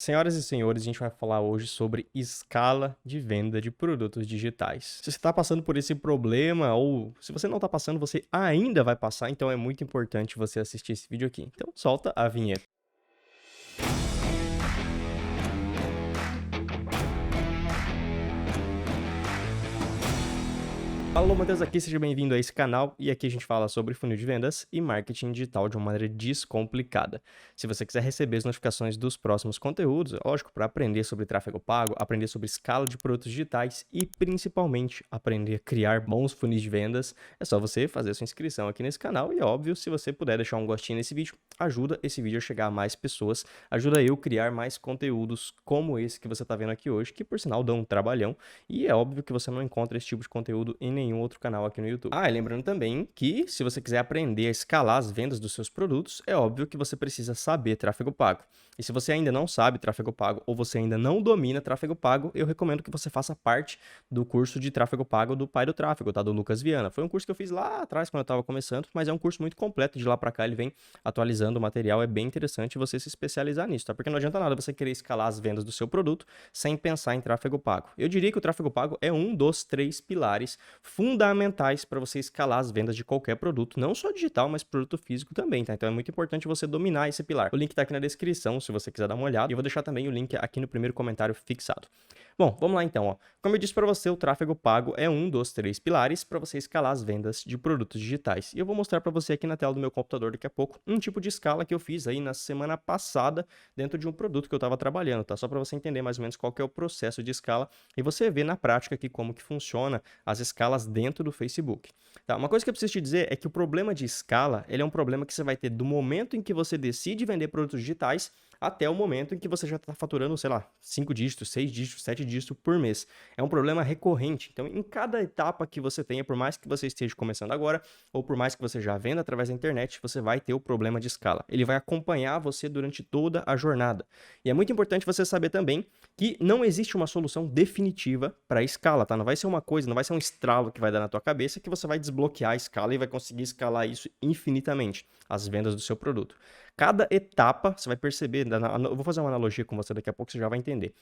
Senhoras e senhores, a gente vai falar hoje sobre escala de venda de produtos digitais. Se você está passando por esse problema ou se você não está passando, você ainda vai passar, então é muito importante você assistir esse vídeo aqui. Então solta a vinheta. Alô, Matheus aqui, seja bem-vindo a esse canal e aqui a gente fala sobre funil de vendas e marketing digital de uma maneira descomplicada. Se você quiser receber as notificações dos próximos conteúdos, é lógico, para aprender sobre tráfego pago, aprender sobre escala de produtos digitais e principalmente aprender a criar bons funis de vendas, é só você fazer sua inscrição aqui nesse canal e, óbvio, se você puder deixar um gostinho nesse vídeo, ajuda esse vídeo a chegar a mais pessoas, ajuda eu a criar mais conteúdos como esse que você está vendo aqui hoje, que por sinal dão um trabalhão e é óbvio que você não encontra esse tipo de conteúdo em nenhum outro canal aqui no YouTube. E lembrando também que se você quiser aprender a escalar as vendas dos seus produtos, é óbvio que você precisa saber tráfego pago. E se você ainda não sabe tráfego pago ou você ainda não domina tráfego pago, eu recomendo que você faça parte do curso de tráfego pago do Pai do Tráfego, tá? Do Lucas Viana. Foi um curso que eu fiz lá atrás quando eu estava começando, mas é um curso muito completo. De lá para cá ele vem atualizando o material. É bem interessante você se especializar nisso, tá? Porque não adianta nada você querer escalar as vendas do seu produto sem pensar em tráfego pago. Eu diria que o tráfego pago é um dos 3 pilares fundamentais para você escalar as vendas de qualquer produto, não só digital, mas produto físico também, tá? Então é muito importante você dominar esse pilar. O link tá aqui na descrição, se você quiser dar uma olhada, e eu vou deixar também o link aqui no primeiro comentário fixado. Bom, vamos lá então, ó. Como eu disse para você, o tráfego pago é um dos 3 pilares para você escalar as vendas de produtos digitais. E eu vou mostrar para você aqui na tela do meu computador daqui a pouco um tipo de escala que eu fiz aí na semana passada dentro de um produto que eu estava trabalhando, tá? Só para você entender mais ou menos qual que é o processo de escala e você ver na prática aqui como que funciona as escalas dentro do Facebook. Tá? Uma coisa que eu preciso te dizer é que o problema de escala, ele é um problema que você vai ter do momento em que você decide vender produtos digitais até o momento em que você já está faturando, sei lá, 5 dígitos, 6 dígitos, 7 dígitos por mês. É um problema recorrente. Então, em cada etapa que você tenha, por mais que você esteja começando agora, ou por mais que você já venda através da internet, você vai ter o problema de escala. Ele vai acompanhar você durante toda a jornada. E é muito importante você saber também que não existe uma solução definitiva para a escala, tá? Não vai ser uma coisa, não vai ser um estralo que vai dar na tua cabeça que você vai desbloquear a escala e vai conseguir escalar isso infinitamente, as vendas do seu produto. Cada etapa, você vai perceber, eu vou fazer uma analogia com você daqui a pouco, você já vai entender.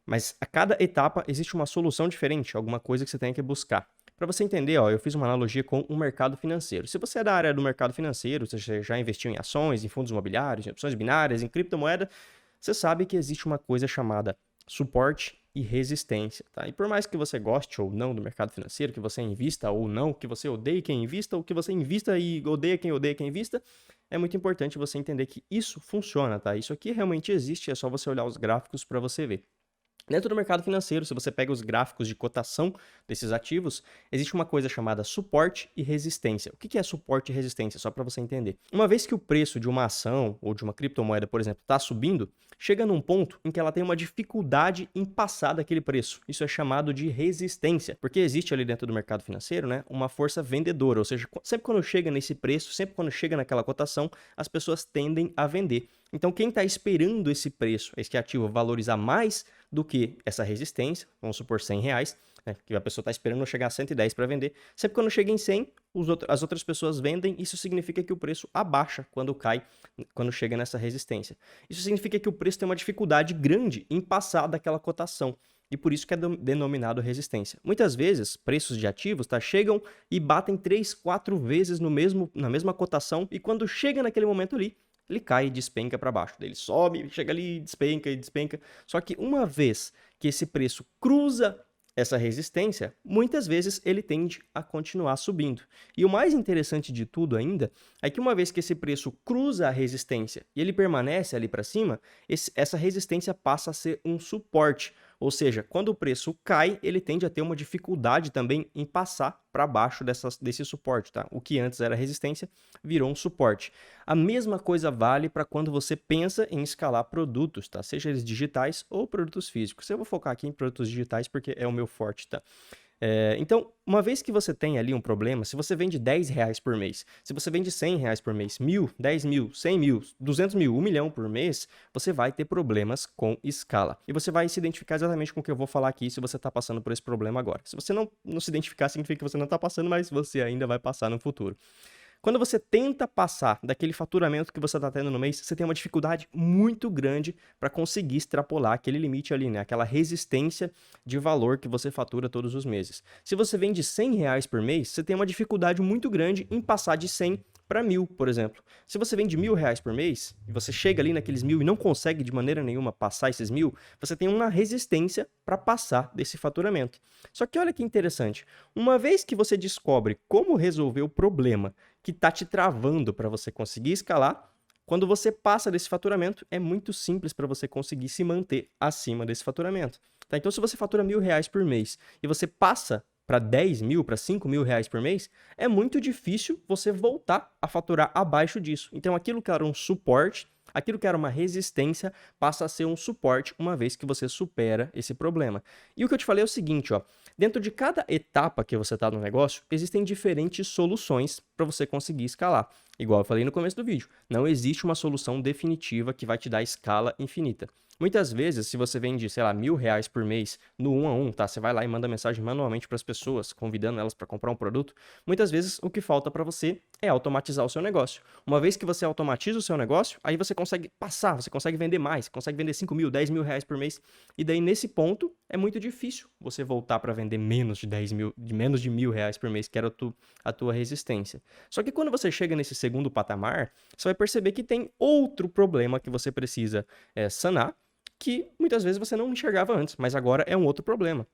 Mas a cada etapa existe uma solução diferente, alguma coisa que você tem que buscar. Para você entender, ó, eu fiz uma analogia com o mercado financeiro. Se você é da área do mercado financeiro, você já investiu em ações, em fundos imobiliários, em opções binárias, em criptomoeda, você sabe que existe uma coisa chamada suporte e resistência, tá? E por mais que você goste ou não do mercado financeiro, que você invista ou não, que você odeie quem invista ou que você invista e odeia quem invista, é muito importante você entender que isso funciona, tá? Isso aqui realmente existe, é só você olhar os gráficos para você ver. Dentro do mercado financeiro, se você pega os gráficos de cotação desses ativos, existe uma coisa chamada suporte e resistência. O que é suporte e resistência? Só para você entender. Uma vez que o preço de uma ação ou de uma criptomoeda, por exemplo, está subindo, chega num ponto em que ela tem uma dificuldade em passar daquele preço. Isso é chamado de resistência, porque existe ali dentro do mercado financeiro, né, uma força vendedora, ou seja, sempre quando chega nesse preço, sempre quando chega naquela cotação, as pessoas tendem a vender. Então, quem está esperando esse preço, esse ativo valorizar mais do que essa resistência, vamos supor R$ 100, né, que a pessoa está esperando chegar a 110 para vender, sempre quando chega em 100, as outras pessoas vendem, isso significa que o preço abaixa quando cai, quando chega nessa resistência. Isso significa que o preço tem uma dificuldade grande em passar daquela cotação. E por isso que é denominado resistência. Muitas vezes, preços de ativos chegam e batem 3, 4 vezes na mesma cotação, e quando chega naquele momento ali, ele cai e despenca para baixo. Ele sobe, chega ali, despenca e despenca. Só que uma vez que esse preço cruza essa resistência, muitas vezes ele tende a continuar subindo. E o mais interessante de tudo ainda é que uma vez que esse preço cruza a resistência e ele permanece ali para cima, essa resistência passa a ser um suporte. Ou seja, quando o preço cai, ele tende a ter uma dificuldade também em passar para baixo desse suporte, tá? O que antes era resistência virou um suporte. A mesma coisa vale para quando você pensa em escalar produtos, tá? Seja eles digitais ou produtos físicos. Eu vou focar aqui em produtos digitais porque é o meu forte, tá? Então, uma vez que você tem ali um problema, se você vende R$ 10 por mês, se você vende R$ 100 por mês, 1.000, 10.000, 100.000, 200.000, 1 milhão por mês, você vai ter problemas com escala. E você vai se identificar exatamente com o que eu vou falar aqui se você está passando por esse problema agora. Se você não se identificar, significa que você não está passando, mas você ainda vai passar no futuro. Quando você tenta passar daquele faturamento que você está tendo no mês, você tem uma dificuldade muito grande para conseguir extrapolar aquele limite ali, né? Aquela resistência de valor que você fatura todos os meses. Se você vende R$ 100 por mês, você tem uma dificuldade muito grande em passar de 100 para 1.000, por exemplo. Se você vende R$ 1.000 por mês e você chega ali naqueles 1.000 e não consegue de maneira nenhuma passar esses 1.000, você tem uma resistência para passar desse faturamento. Só que olha que interessante, uma vez que você descobre como resolver o problema que está te travando para você conseguir escalar, quando você passa desse faturamento, é muito simples para você conseguir se manter acima desse faturamento. Tá? Então, se você fatura R$ 1.000 por mês e você passa para 10 mil, para 5 mil reais por mês, é muito difícil você voltar a faturar abaixo disso. Então, aquilo que era um suporte, aquilo que era uma resistência, passa a ser um suporte uma vez que você supera esse problema. E o que eu te falei é o seguinte, ó, dentro de cada etapa que você está no negócio, existem diferentes soluções para você conseguir escalar. Igual eu falei no começo do vídeo, não existe uma solução definitiva que vai te dar escala infinita. Muitas vezes, se você vende, sei lá, R$ 1.000 por mês no 1 a 1, tá? Você vai lá e manda mensagem manualmente para as pessoas, convidando elas para comprar um produto. Muitas vezes, o que falta para você é automatizar o seu negócio. Uma vez que você automatiza o seu negócio, aí você consegue passar, você consegue vender mais, consegue vender 5 mil, 10 mil reais por mês. E daí, nesse ponto, é muito difícil você voltar para vender menos de 10 mil, de menos de R$ 1.000 por mês, que era a tua resistência. Só que quando você chega nesse segundo patamar, você vai perceber que tem outro problema que você precisa sanar, que muitas vezes você não enxergava antes, mas agora é um outro problema.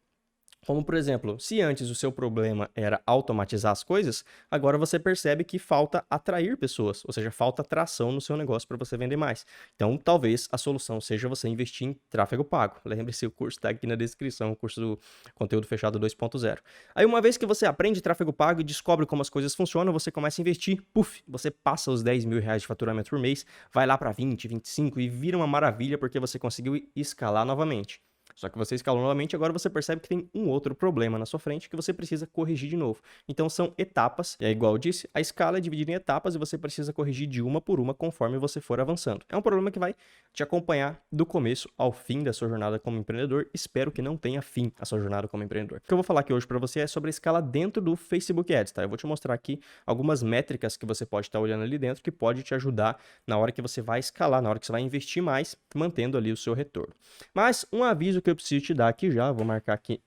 Como, por exemplo, se antes o seu problema era automatizar as coisas, agora você percebe que falta atrair pessoas, ou seja, falta atração no seu negócio para você vender mais. Então, talvez a solução seja você investir em tráfego pago. Lembre-se, o curso está aqui na descrição, o curso do Conteúdo Fechado 2.0. Aí, uma vez que você aprende tráfego pago e descobre como as coisas funcionam, você começa a investir, puf, você passa os 10 mil reais de faturamento por mês, vai lá para 20, 25 e vira uma maravilha porque você conseguiu escalar novamente. Só que você escalou novamente, agora você percebe que tem um outro problema na sua frente que você precisa corrigir de novo. Então são etapas, é igual eu disse, a escala é dividida em etapas e você precisa corrigir de uma por uma conforme você for avançando. É um problema que vai te acompanhar do começo ao fim da sua jornada como empreendedor. Espero que não tenha fim a sua jornada como empreendedor. O que eu vou falar aqui hoje para você é sobre a escala dentro do Facebook Ads, tá? Eu vou te mostrar aqui algumas métricas que você pode estar olhando ali dentro que pode te ajudar na hora que você vai escalar, na hora que você vai investir mais, mantendo ali o seu retorno. Mas um aviso que eu preciso te dar aqui já, vou marcar aqui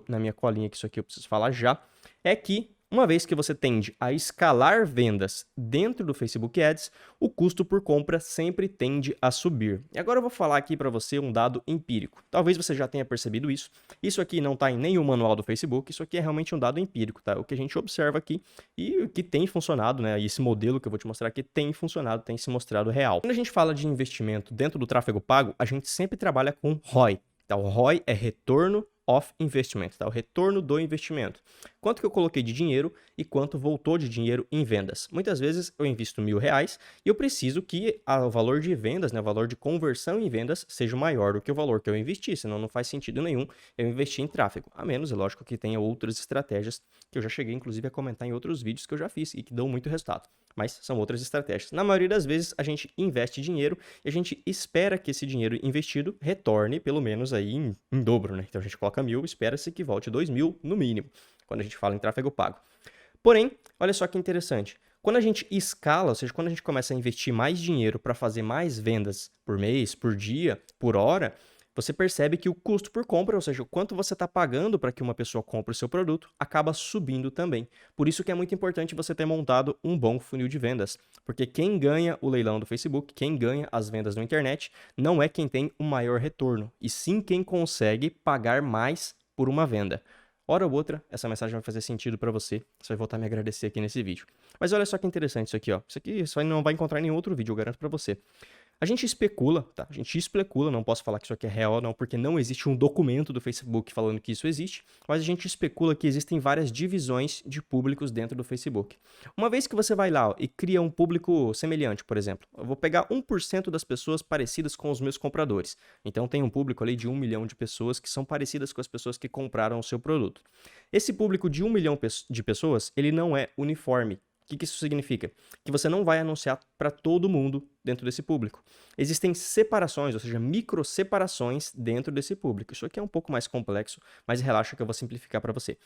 na minha colinha que isso aqui eu preciso falar já, é que uma vez que você tende a escalar vendas dentro do Facebook Ads, o custo por compra sempre tende a subir. E agora eu vou falar aqui para você um dado empírico. Talvez você já tenha percebido isso. Isso aqui não está em nenhum manual do Facebook, isso aqui é realmente um dado empírico, tá? O que a gente observa aqui e o que tem funcionado, né? E esse modelo que eu vou te mostrar aqui tem funcionado, tem se mostrado real. Quando a gente fala de investimento dentro do tráfego pago, a gente sempre trabalha com ROI. Tá? O ROI é Return of Investment, tá? O retorno do investimento. Quanto que eu coloquei de dinheiro e quanto voltou de dinheiro em vendas. Muitas vezes eu invisto R$ 1.000 e eu preciso que o valor de vendas, né, o valor de conversão em vendas seja maior do que o valor que eu investi, senão não faz sentido nenhum eu investir em tráfego. A menos, é lógico, que tenha outras estratégias que eu já cheguei, inclusive, a comentar em outros vídeos que eu já fiz e que dão muito resultado. Mas são outras estratégias. Na maioria das vezes, a gente investe dinheiro e a gente espera que esse dinheiro investido retorne pelo menos aí em dobro, né? Então a gente coloca 1.000, espera-se que volte 2.000 no mínimo, quando a gente fala em tráfego pago. Porém, olha só que interessante. Quando a gente escala, ou seja, quando a gente começa a investir mais dinheiro para fazer mais vendas por mês, por dia, por hora, você percebe que o custo por compra, ou seja, o quanto você está pagando para que uma pessoa compre o seu produto, acaba subindo também. Por isso que é muito importante você ter montado um bom funil de vendas, porque quem ganha o leilão do Facebook, quem ganha as vendas na internet, não é quem tem o maior retorno, e sim quem consegue pagar mais por uma venda. Hora ou outra, essa mensagem vai fazer sentido para você. Você vai voltar a me agradecer aqui nesse vídeo. Mas olha só que interessante isso aqui, ó. Isso aqui você não vai encontrar em nenhum outro vídeo, eu garanto para você. A gente especula, tá? A gente especula, não posso falar que isso aqui é real não, porque não existe um documento do Facebook falando que isso existe, mas a gente especula que existem várias divisões de públicos dentro do Facebook. Uma vez que você vai lá, ó, e cria um público semelhante, por exemplo, eu vou pegar 1% das pessoas parecidas com os meus compradores. Então tem um público ali de 1 milhão de pessoas que são parecidas com as pessoas que compraram o seu produto. Esse público de 1 milhão de pessoas, ele não é uniforme. O que isso significa? Que você não vai anunciar para todo mundo dentro desse público. Existem separações, ou seja, micro separações dentro desse público. Isso aqui é um pouco mais complexo, mas relaxa que eu vou simplificar para você.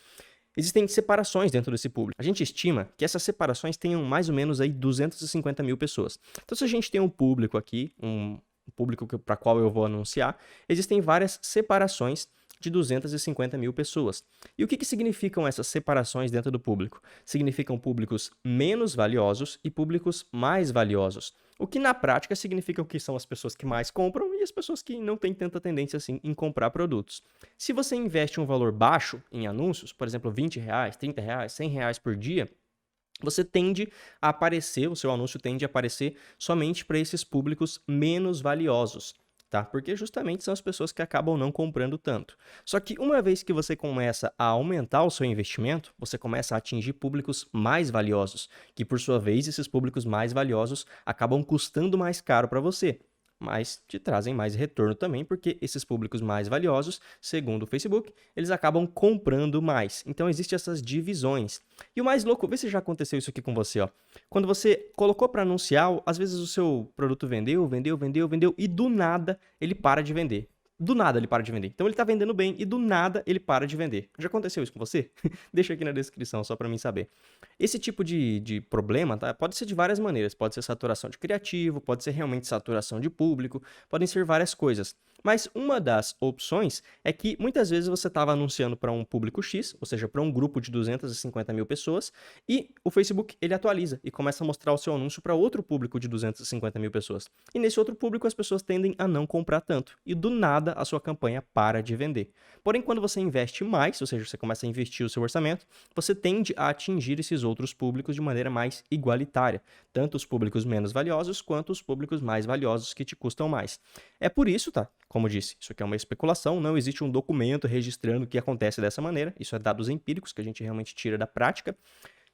existem separações dentro desse público. A gente estima que essas separações tenham mais ou menos aí 250 mil pessoas. Então, se a gente tem um público aqui, um público para qual eu vou anunciar, existem várias separações de 250 mil pessoas. E o que significam essas separações dentro do público? Significam públicos menos valiosos e públicos mais valiosos. O que na prática significa que são as pessoas que mais compram e as pessoas que não têm tanta tendência assim em comprar produtos. Se você investe um valor baixo em anúncios, por exemplo, R$20, R$30, R$100 por dia, você tende a aparecer, o seu anúncio tende a aparecer somente para esses públicos menos valiosos, tá? Porque justamente são as pessoas que acabam não comprando tanto. Só que uma vez que você começa a aumentar o seu investimento, você começa a atingir públicos mais valiosos, que por sua vez esses públicos mais valiosos acabam custando mais caro para você, mas te trazem mais retorno também, porque esses públicos mais valiosos, segundo o Facebook, eles acabam comprando mais. Então, existem essas divisões. E o mais louco, vê se já aconteceu isso aqui com você, ó. Quando você colocou para anunciar, às vezes o seu produto vendeu, e do nada ele para de vender. Do nada ele para de vender. Então ele está vendendo bem e do nada ele para de vender. Já aconteceu isso com você? Deixa aqui na descrição só para mim saber. Esse tipo de problema, tá? Pode ser de várias maneiras. Pode ser saturação de criativo, pode ser realmente saturação de público, podem ser várias coisas. Mas uma das opções é que muitas vezes você estava anunciando para um público X, ou seja, para um grupo de 250 mil pessoas, e o Facebook ele atualiza e começa a mostrar o seu anúncio para outro público de 250 mil pessoas. E nesse outro público as pessoas tendem a não comprar tanto. E do nada a sua campanha para de vender. Porém, quando você investe mais, ou seja, você começa a investir o seu orçamento, você tende a atingir esses outros públicos de maneira mais igualitária. Tanto os públicos menos valiosos quanto os públicos mais valiosos que te custam mais. É por isso, tá? Como disse, isso aqui é uma especulação, não existe um documento registrando que acontece dessa maneira, isso é dados empíricos que a gente realmente tira da prática.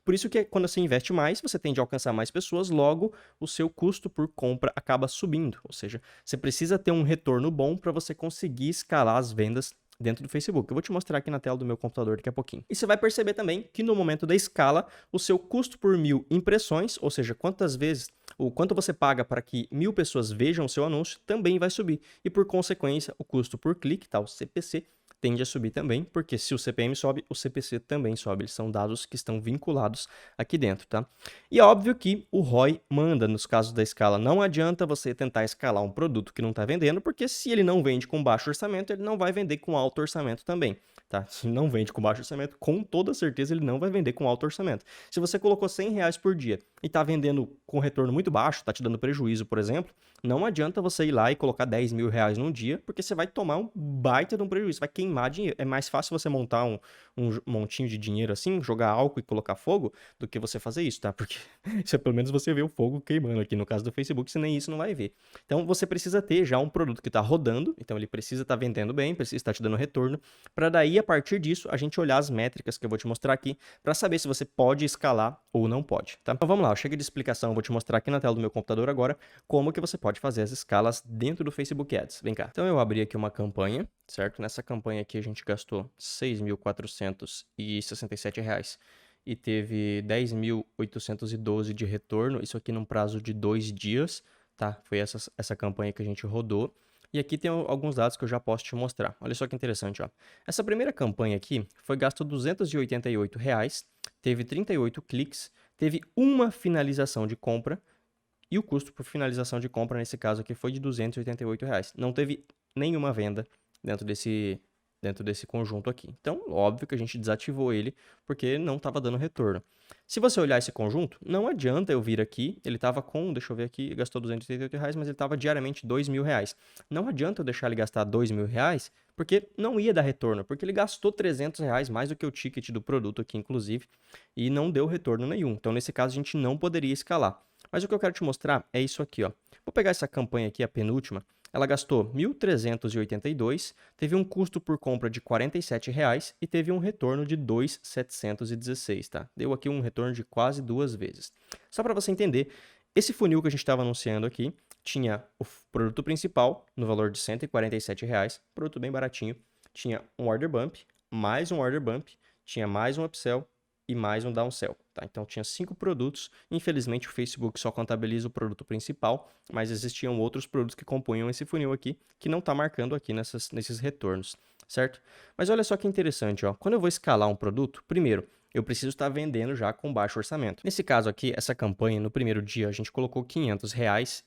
Por isso que quando você investe mais, você tende a alcançar mais pessoas, logo o seu custo por compra acaba subindo. Ou seja, você precisa ter um retorno bom para você conseguir escalar as vendas dentro do Facebook. Eu vou te mostrar aqui na tela do meu computador daqui a pouquinho. E você vai perceber também que no momento da escala, o seu custo por 1000 impressões, ou seja, quantas vezes, o quanto você paga para que 1000 pessoas vejam o seu anúncio, também vai subir. E por consequência, o custo por clique, tá, o CPC, tende a subir também, porque se o CPM sobe, o CPC também sobe. Eles são dados que estão vinculados aqui dentro, tá? E é óbvio que o ROI manda nos casos da escala. Não adianta você tentar escalar um produto que não está vendendo, porque se ele não vende com baixo orçamento, ele não vai vender com alto orçamento também, tá? Se não vende com baixo orçamento, com toda certeza ele não vai vender com alto orçamento. Se você colocou R$100 por dia e está vendendo com retorno muito baixo, está te dando prejuízo, por exemplo, não adianta você ir lá e colocar R$10.000 num dia, porque você vai tomar um baita de um prejuízo, vai queimar dinheiro. É mais fácil você montar um montinho de dinheiro assim, jogar álcool e colocar fogo, do que você fazer isso, tá? Porque isso é pelo menos você vê o fogo queimando aqui. No caso do Facebook, você nem isso não vai ver. Então, você precisa ter já um produto que está rodando, então ele precisa estar vendendo bem, precisa estar te dando retorno, para daí, a partir disso, a gente olhar as métricas que eu vou te mostrar aqui, para saber se você pode escalar ou não pode, tá? Então, vamos lá, chega de explicação, eu vou te mostrar aqui na tela do meu computador agora, como que você pode fazer as escalas dentro do Facebook Ads. Vem cá. Então, eu abri aqui uma campanha, certo? Nessa campanha aqui a gente gastou R$6.467 e teve 10.812 de retorno, isso aqui num prazo de 2 dias, tá? Foi essa campanha que a gente rodou. E aqui tem alguns dados que eu já posso te mostrar. Olha só que interessante, ó. Essa primeira campanha aqui foi gasto R$288, teve 38 cliques, teve uma finalização de compra, e o custo por finalização de compra, nesse caso aqui, foi de R$288. Não teve nenhuma venda dentro desse conjunto aqui. Então, óbvio que a gente desativou ele, porque não estava dando retorno. Se você olhar esse conjunto, não adianta eu vir aqui, ele estava com, deixa eu ver aqui, gastou R$288, mas ele estava diariamente R$2.000. Não adianta eu deixar ele gastar R$2.000, porque não ia dar retorno, porque ele gastou R$300, mais do que o ticket do produto aqui, inclusive, e não deu retorno nenhum. Então, nesse caso, a gente não poderia escalar. Mas o que eu quero te mostrar é isso aqui, ó. Vou pegar essa campanha aqui, a penúltima. Ela gastou R$1.382, teve um custo por compra de R$47 e teve um retorno de R$2.716, tá? Deu aqui um retorno de quase 2 vezes. Só para você entender, esse funil que a gente estava anunciando aqui tinha o produto principal no valor de R$147, produto bem baratinho. Tinha um order bump, mais um order bump, tinha mais um upsell e mais um downsell, tá? Então tinha 5 produtos, infelizmente o Facebook só contabiliza o produto principal, mas existiam outros produtos que compunham esse funil aqui, que não está marcando aqui nesses retornos. certo? Mas olha só que interessante, ó. Quando eu vou escalar um produto, primeiro, eu preciso estar vendendo já com baixo orçamento. Nesse caso aqui, essa campanha, no primeiro dia, a gente colocou R$ 500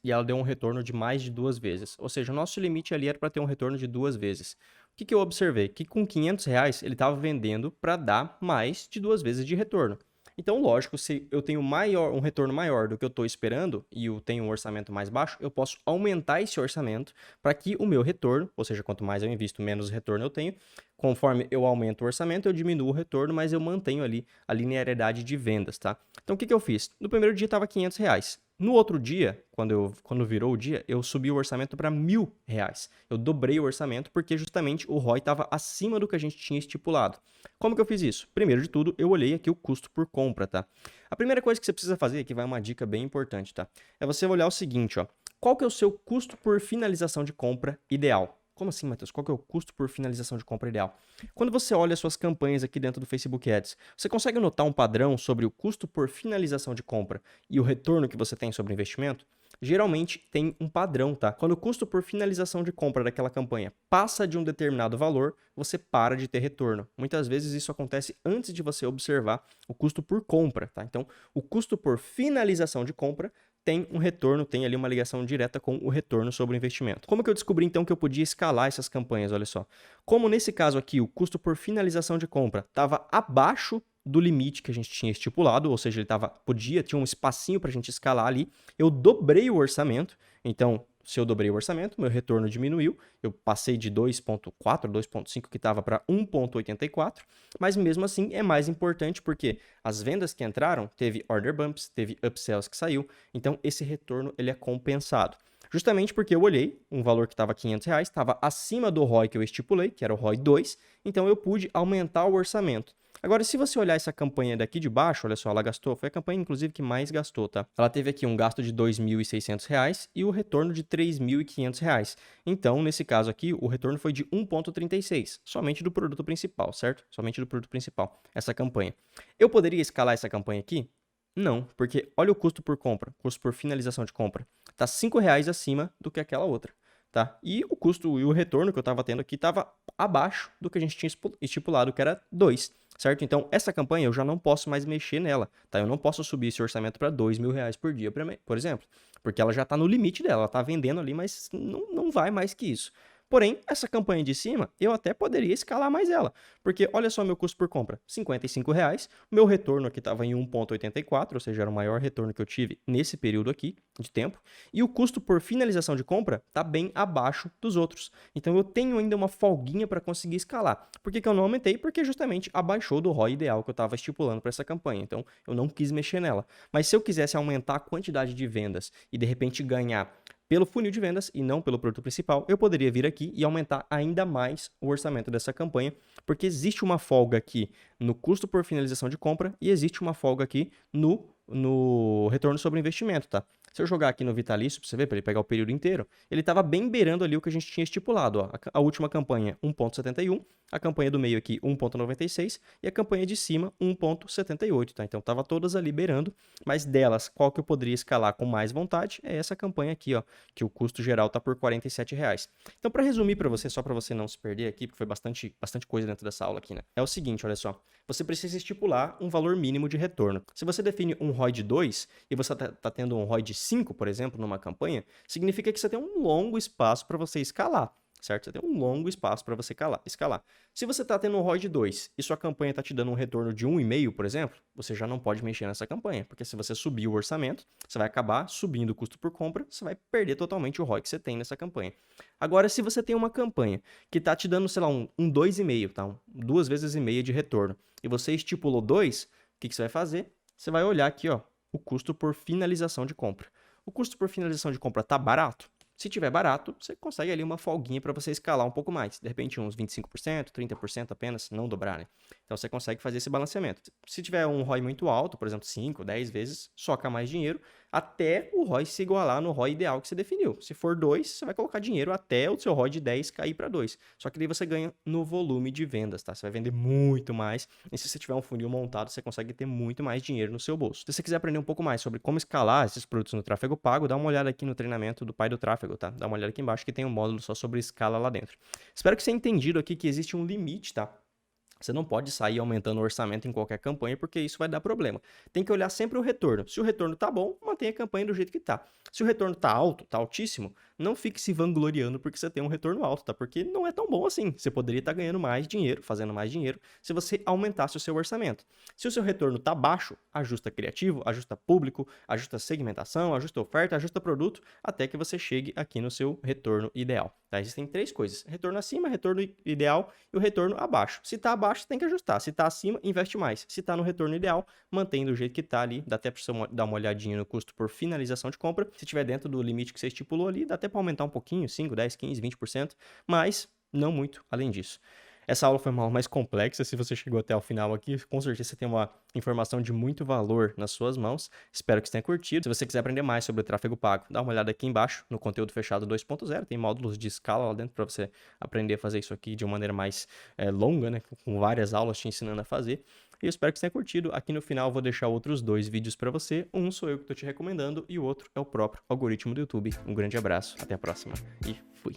e ela deu um retorno de mais de 2 vezes. Ou seja, o nosso limite ali era para ter um retorno de 2 vezes. O que eu observei? Que com R$ 500 ele estava vendendo para dar mais de 2 vezes de retorno. Então, lógico, se eu tenho um retorno maior do que eu estou esperando e eu tenho um orçamento mais baixo, eu posso aumentar esse orçamento para que o meu retorno, ou seja, quanto mais eu invisto, menos retorno eu tenho. Conforme eu aumento o orçamento, eu diminuo o retorno, mas eu mantenho ali a linearidade de vendas, tá? Então, o que eu fiz? No primeiro dia estava R$ 500. No outro dia, quando virou o dia, eu subi o orçamento para R$ 1.000. Eu dobrei o orçamento porque justamente o ROI estava acima do que a gente tinha estipulado. Como que eu fiz isso? Primeiro de tudo, eu olhei aqui o custo por compra, tá? A primeira coisa que você precisa fazer, aqui vai uma dica bem importante, tá? É você olhar o seguinte, ó. Qual que é o seu custo por finalização de compra ideal? Como assim, Matheus? Qual que é o custo por finalização de compra ideal? Quando você olha as suas campanhas aqui dentro do Facebook Ads, você consegue notar um padrão sobre o custo por finalização de compra e o retorno que você tem sobre o investimento? Geralmente tem um padrão, tá? Quando o custo por finalização de compra daquela campanha passa de um determinado valor, você para de ter retorno. Muitas vezes isso acontece antes de você observar o custo por compra, tá? Então, o custo por finalização de compra tem um retorno, tem ali uma ligação direta com o retorno sobre o investimento. Como que eu descobri então que eu podia escalar essas campanhas? Olha só. Como nesse caso aqui o custo por finalização de compra estava abaixo do limite que a gente tinha estipulado, ou seja, tinha um espacinho para a gente escalar ali, eu dobrei o orçamento. Então, se eu dobrei o orçamento, meu retorno diminuiu, eu passei de 2.4, 2.5 que estava para 1.84, mas mesmo assim é mais importante porque as vendas que entraram, teve order bumps, teve upsells que saiu, então esse retorno ele é compensado. Justamente porque eu olhei um valor que estava R$ 500, estava acima do ROI que eu estipulei, que era o ROI 2, então eu pude aumentar o orçamento. Agora, se você olhar essa campanha daqui de baixo, olha só, ela gastou, foi a campanha inclusive que mais gastou, tá? Ela teve aqui um gasto de R$ 2.600 e o retorno de R$ 3.500. Então, nesse caso aqui, o retorno foi de 1.36, somente do produto principal, certo? Somente do produto principal, essa campanha. Eu poderia escalar essa campanha aqui? Não, porque olha o custo por compra, custo por finalização de compra. Tá R$ 5 acima do que aquela outra, tá? E o custo e o retorno que eu estava tendo aqui estava abaixo do que a gente tinha estipulado, que era 2, certo? Então, essa campanha eu já não posso mais mexer nela, tá? Eu não posso subir esse orçamento para R$ 2.000 por dia, por exemplo, porque ela já está no limite dela, ela está vendendo ali, mas não vai mais que isso. Porém, essa campanha de cima, eu até poderia escalar mais ela, porque olha só meu custo por compra, R$ 55, meu retorno aqui estava em 1.84, ou seja, era o maior retorno que eu tive nesse período aqui de tempo, e o custo por finalização de compra está bem abaixo dos outros. Então eu tenho ainda uma folguinha para conseguir escalar. Por que eu não aumentei? Porque justamente abaixou do ROI ideal que eu estava estipulando para essa campanha, então eu não quis mexer nela. Mas se eu quisesse aumentar a quantidade de vendas e de repente ganhar pelo funil de vendas e não pelo produto principal, eu poderia vir aqui e aumentar ainda mais o orçamento dessa campanha, porque existe uma folga aqui no custo por finalização de compra e existe uma folga aqui no retorno sobre investimento, tá? Se eu jogar aqui no vitalício, para você ver, para ele pegar o período inteiro, ele estava bem beirando ali o que a gente tinha estipulado. Ó. A última campanha, 1.71, a campanha do meio aqui, 1.96, e a campanha de cima, 1.78, tá? Então, estava todas ali beirando, mas delas, qual que eu poderia escalar com mais vontade é essa campanha aqui, ó, que o custo geral está por R$ 47. Então, para resumir para você, só para você não se perder aqui, porque foi bastante coisa dentro dessa aula aqui, né? É o seguinte, olha só, você precisa estipular um valor mínimo de retorno. Se você define um ROI de 2 e você está tendo um ROI de 5, por exemplo, numa campanha, significa que você tem um longo espaço para você escalar, certo? Você tem um longo espaço para você escalar. Se você está tendo um ROI de 2 e sua campanha está te dando um retorno de 1,5, por exemplo, você já não pode mexer nessa campanha, porque se você subir o orçamento, você vai acabar subindo o custo por compra, você vai perder totalmente o ROI que você tem nessa campanha. Agora, se você tem uma campanha que está te dando, sei lá, um 2,5, tá? 2 vezes e meia de retorno, e você estipulou 2, o que você vai fazer? Você vai olhar aqui, ó, o custo por finalização de compra. O custo por finalização de compra está barato? Se tiver barato, você consegue ali uma folguinha para você escalar um pouco mais. De repente, uns 25%, 30% apenas, não dobrar, né? Então, você consegue fazer esse balanceamento. Se tiver um ROI muito alto, por exemplo, 5, 10 vezes, soca mais dinheiro. até o ROI se igualar no ROI ideal que você definiu. Se for 2, você vai colocar dinheiro até o seu ROI de 10 cair para 2. Só que daí você ganha no volume de vendas, tá? Você vai vender muito mais. E se você tiver um funil montado, você consegue ter muito mais dinheiro no seu bolso. Se você quiser aprender um pouco mais sobre como escalar esses produtos no tráfego pago, dá uma olhada aqui no treinamento do pai do tráfego, tá? Dá uma olhada aqui embaixo que tem um módulo só sobre escala lá dentro. Espero que você tenha entendido aqui que existe um limite, tá? Você não pode sair aumentando o orçamento em qualquer campanha, porque isso vai dar problema. Tem que olhar sempre o retorno. Se o retorno tá bom, mantenha a campanha do jeito que tá. Se o retorno tá alto, tá altíssimo, não fique se vangloriando porque você tem um retorno alto, tá? Porque não é tão bom assim. Você poderia estar ganhando mais dinheiro, fazendo mais dinheiro, se você aumentasse o seu orçamento. Se o seu retorno tá baixo, ajusta criativo, ajusta público, ajusta segmentação, ajusta oferta, ajusta produto, até que você chegue aqui no seu retorno ideal. Tá? Existem 3 coisas: retorno acima, retorno ideal e o retorno abaixo. Se tá abaixo, tem que ajustar. Se tá acima, investe mais. Se tá no retorno ideal, mantém do jeito que tá ali. Dá até para você dar uma olhadinha no custo por finalização de compra. Se tiver dentro do limite que você estipulou ali, dá até para aumentar um pouquinho, 5, 10, 15, 20%, mas não muito além disso. Essa aula foi uma aula mais complexa. Se você chegou até o final aqui, com certeza você tem uma informação de muito valor nas suas mãos. Espero que você tenha curtido. Se você quiser aprender mais sobre o tráfego pago, dá uma olhada aqui embaixo no conteúdo fechado 2.0. Tem módulos de escala lá dentro para você aprender a fazer isso aqui de uma maneira mais longa, né? Com várias aulas te ensinando a fazer. E eu espero que você tenha curtido. Aqui no final eu vou deixar outros 2 vídeos para você. Um sou eu que estou te recomendando e o outro é o próprio algoritmo do YouTube. Um grande abraço, até a próxima e fui!